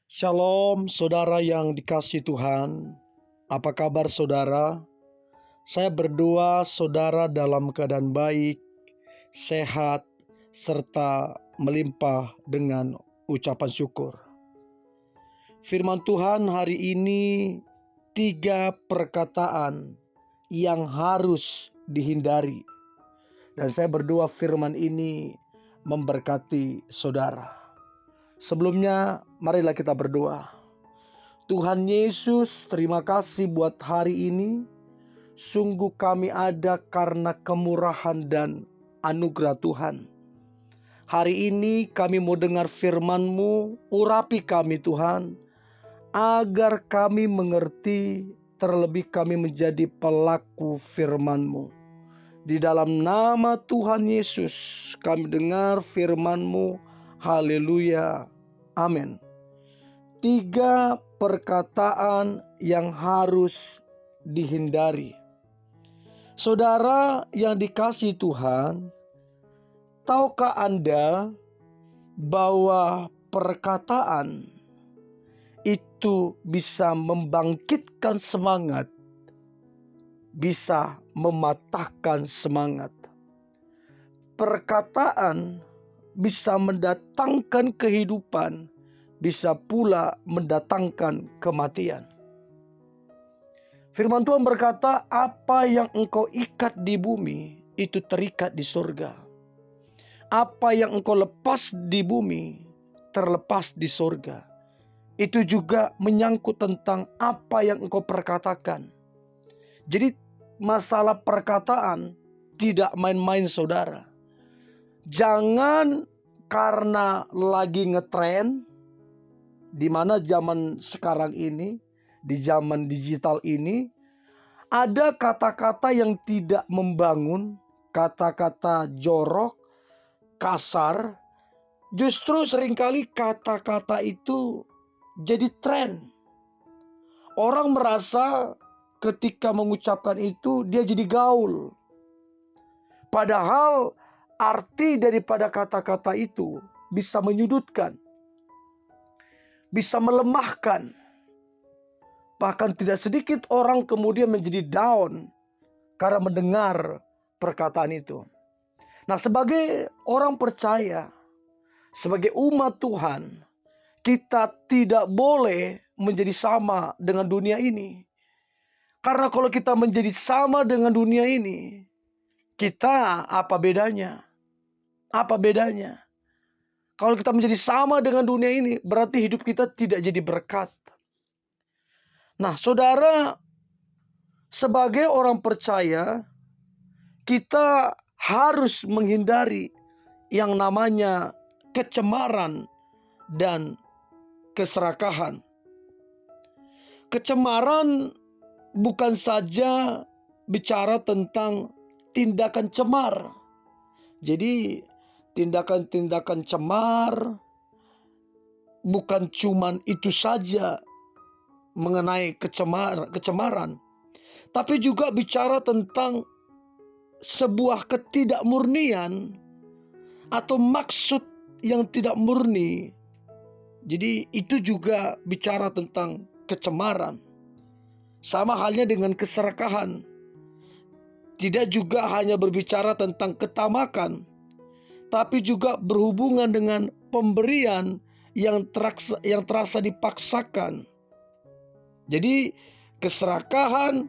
Shalom, saudara yang dikasihi Tuhan. Apa kabar, saudara? Saya berdoa saudara dalam keadaan baik, sehat, serta melimpah dengan ucapan syukur. Firman Tuhan hari ini, 3 perkataan yang harus dihindari. Dan saya berdoa firman ini memberkati saudara. Sebelumnya, marilah kita berdoa. Tuhan Yesus, terima kasih buat hari ini. Sungguh kami ada karena kemurahan dan anugerah Tuhan. Hari ini kami mau dengar firman-Mu, urapi kami Tuhan, agar kami mengerti, terlebih kami menjadi pelaku firman-Mu. Di dalam nama Tuhan Yesus kami dengar firman-Mu. Haleluya. Amin. 3 perkataan yang harus dihindari. Saudara yang dikasihi Tuhan, tahukah Anda bahwa perkataan itu bisa membangkitkan semangat, bisa mematahkan semangat. Perkataan bisa mendatangkan kehidupan, bisa pula mendatangkan kematian. Firman Tuhan berkata, apa yang engkau ikat di bumi, itu terikat di surga. Apa yang engkau lepas di bumi, terlepas di surga. Itu juga menyangkut tentang apa yang engkau perkatakan. Jadi masalah perkataan tidak main-main, saudara. Jangan karena lagi ngetren, di mana zaman sekarang ini, di zaman digital ini, ada kata-kata yang tidak membangun, kata-kata jorok, kasar. Justru seringkali kata-kata itu jadi tren. Orang merasa ketika mengucapkan itu dia jadi gaul. Padahal arti daripada kata-kata itu bisa menyudutkan, bisa melemahkan. Bahkan tidak sedikit orang kemudian menjadi down karena mendengar perkataan itu. Nah, sebagai orang percaya, sebagai umat Tuhan, kita tidak boleh menjadi sama dengan dunia ini. Karena kalau kita menjadi sama dengan dunia ini, kita apa bedanya? Apa bedanya? Kalau kita menjadi sama dengan dunia ini, berarti hidup kita tidak jadi berkat. Nah, saudara, sebagai orang percaya, kita harus menghindari yang namanya kecemaran dan keserakahan. Kecemaran bukan saja bicara tentang tindakan cemar. Jadi tindakan-tindakan cemar bukan cuman itu saja mengenai kecemaran, tapi juga bicara tentang sebuah ketidakmurnian atau maksud yang tidak murni. Jadi itu juga bicara tentang kecemaran. Sama halnya dengan keserakahan. Tidak juga hanya berbicara tentang ketamakan, tapi juga berhubungan dengan pemberian yang terasa dipaksakan. Jadi keserakahan,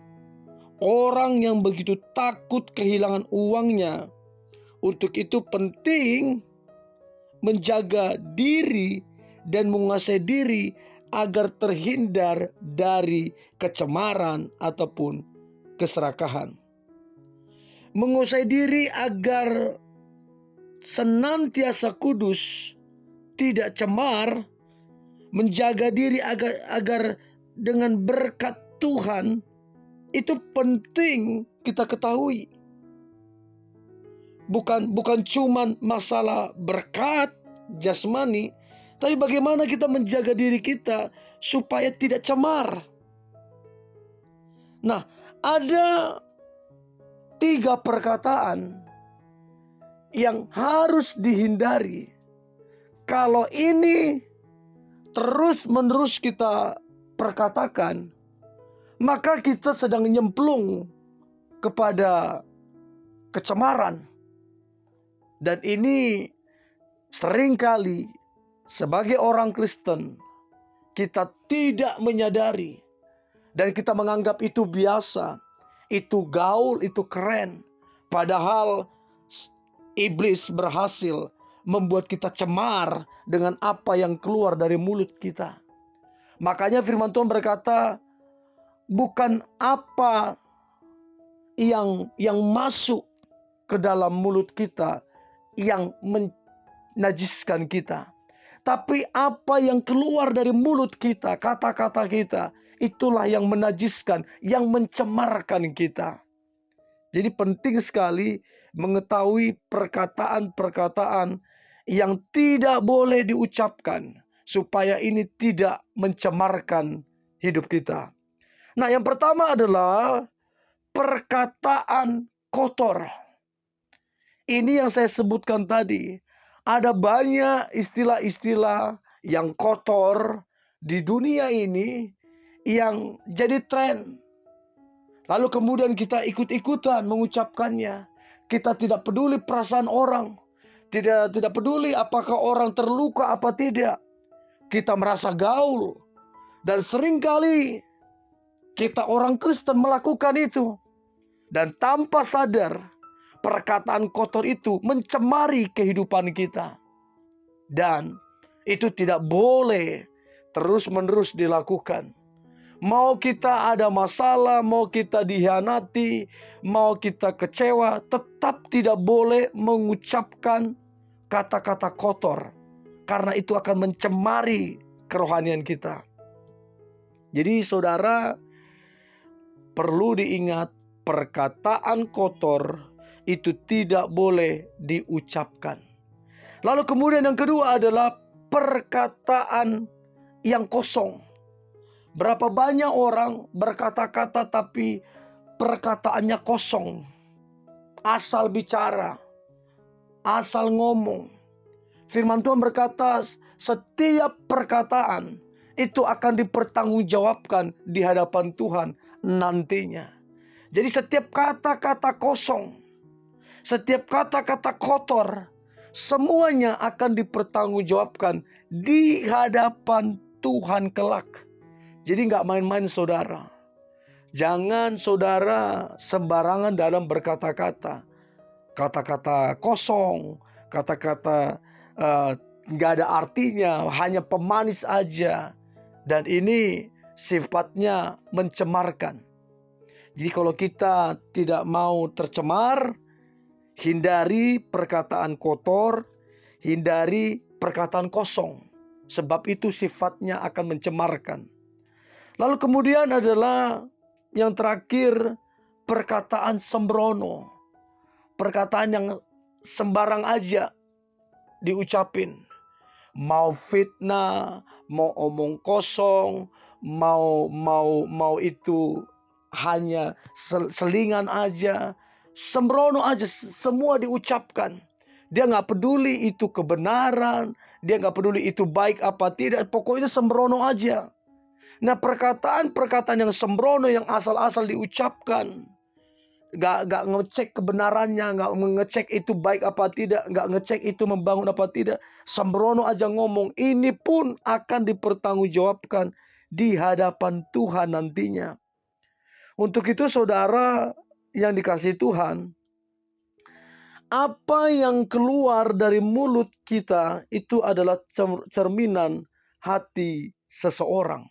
orang yang begitu takut kehilangan uangnya. Untuk itu penting menjaga diri dan menguasai diri agar terhindar dari kecemaran ataupun keserakahan. Menguasai diri agar senantiasa kudus, tidak cemar, menjaga diri agar dengan berkat Tuhan, itu penting kita ketahui. Bukan cuman masalah berkat jasmani, tapi bagaimana kita menjaga diri kita supaya tidak cemar. Nah, ada 3 perkataan yang harus dihindari. Kalau ini terus-menerus kita perkatakan, maka kita sedang nyemplung kepada kecemaran. Dan ini seringkali sebagai orang Kristen kita tidak menyadari, dan kita menganggap itu biasa, itu gaul, itu keren. Padahal iblis berhasil membuat kita cemar dengan apa yang keluar dari mulut kita. Makanya firman Tuhan berkata, bukan apa yang masuk ke dalam mulut kita yang menajiskan kita, tapi apa yang keluar dari mulut kita, kata-kata kita, itulah yang menajiskan, yang mencemarkan kita. Jadi penting sekali mengetahui perkataan-perkataan yang tidak boleh diucapkan, supaya ini tidak mencemarkan hidup kita. Nah, yang pertama adalah perkataan kotor. Ini yang saya sebutkan tadi. Ada banyak istilah-istilah yang kotor di dunia ini yang jadi tren. Lalu kemudian kita ikut-ikutan mengucapkannya. Kita tidak peduli perasaan orang. Tidak peduli apakah orang terluka apa tidak. Kita merasa gaul. Dan seringkali kita orang Kristen melakukan itu. Dan tanpa sadar, perkataan kotor itu mencemari kehidupan kita. Dan itu tidak boleh terus-menerus dilakukan. Mau kita ada masalah, mau kita dikhianati, mau kita kecewa, tetap tidak boleh mengucapkan kata-kata kotor, karena itu akan mencemari kerohanian kita. Jadi saudara, perlu diingat, perkataan kotor itu tidak boleh diucapkan. Lalu kemudian yang kedua adalah perkataan yang kosong. Berapa banyak orang berkata-kata tapi perkataannya kosong. Asal bicara, asal ngomong. Firman Tuhan berkata, setiap perkataan itu akan dipertanggungjawabkan di hadapan Tuhan nantinya. Jadi setiap kata-kata kosong, setiap kata-kata kotor, semuanya akan dipertanggungjawabkan di hadapan Tuhan kelak. Jadi gak main-main saudara. Jangan saudara sembarangan dalam berkata-kata. Kata-kata kosong, kata-kata gak ada artinya, hanya pemanis aja. Dan ini sifatnya mencemarkan. Jadi kalau kita tidak mau tercemar, hindari perkataan kotor, hindari perkataan kosong. Sebab itu sifatnya akan mencemarkan. Lalu kemudian adalah yang terakhir, perkataan sembrono. Perkataan yang sembarang aja diucapin. Mau fitnah, mau omong kosong, mau itu hanya selingan aja, sembrono aja, semua diucapkan. Dia gak peduli itu kebenaran, dia gak peduli itu baik apa tidak, pokoknya sembrono aja. Nah, perkataan-perkataan yang sembrono, yang asal-asal diucapkan, gak ngecek kebenarannya, gak ngecek itu baik apa tidak, gak ngecek itu membangun apa tidak, sembrono aja ngomong, ini pun akan dipertanggungjawabkan di hadapan Tuhan nantinya. Untuk itu saudara yang dikasihi Tuhan, apa yang keluar dari mulut kita itu adalah cerminan hati seseorang.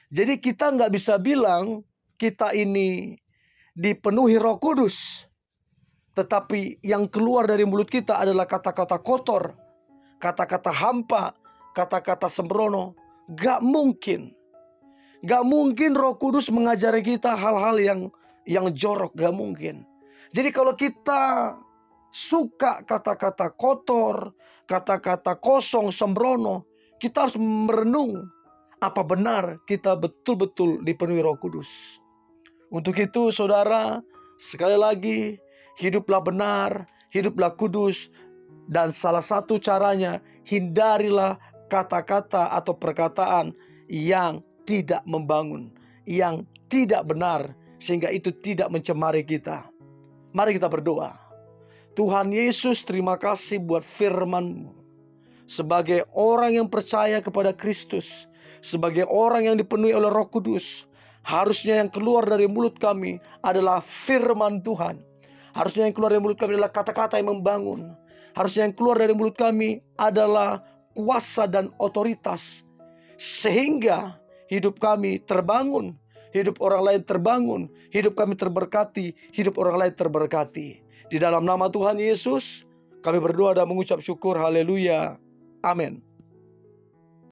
Jadi kita nggak bisa bilang kita ini dipenuhi Roh Kudus, tetapi yang keluar dari mulut kita adalah kata-kata kotor, kata-kata hampa, kata-kata sembrono. Gak mungkin. Gak mungkin Roh Kudus mengajari kita hal-hal yang jorok, gak mungkin. Jadi kalau kita suka kata-kata kotor, kata-kata kosong, sembrono, kita harus merenung, apa benar kita betul-betul dipenuhi Roh Kudus. Untuk itu saudara, sekali lagi, hiduplah benar, hiduplah kudus. Dan salah satu caranya, hindarilah kata-kata atau perkataan yang tidak membangun, yang tidak benar, sehingga itu tidak mencemari kita. Mari kita berdoa. Tuhan Yesus, terima kasih buat firman-Mu. Sebagai orang yang percaya kepada Kristus, sebagai orang yang dipenuhi oleh Roh Kudus, harusnya yang keluar dari mulut kami adalah firman Tuhan. Harusnya yang keluar dari mulut kami adalah kata-kata yang membangun. Harusnya yang keluar dari mulut kami adalah kuasa dan otoritas, sehingga hidup kami terbangun, hidup orang lain terbangun, hidup kami terberkati, hidup orang lain terberkati. Di dalam nama Tuhan Yesus kami berdoa dan mengucap syukur. Haleluya. Amin.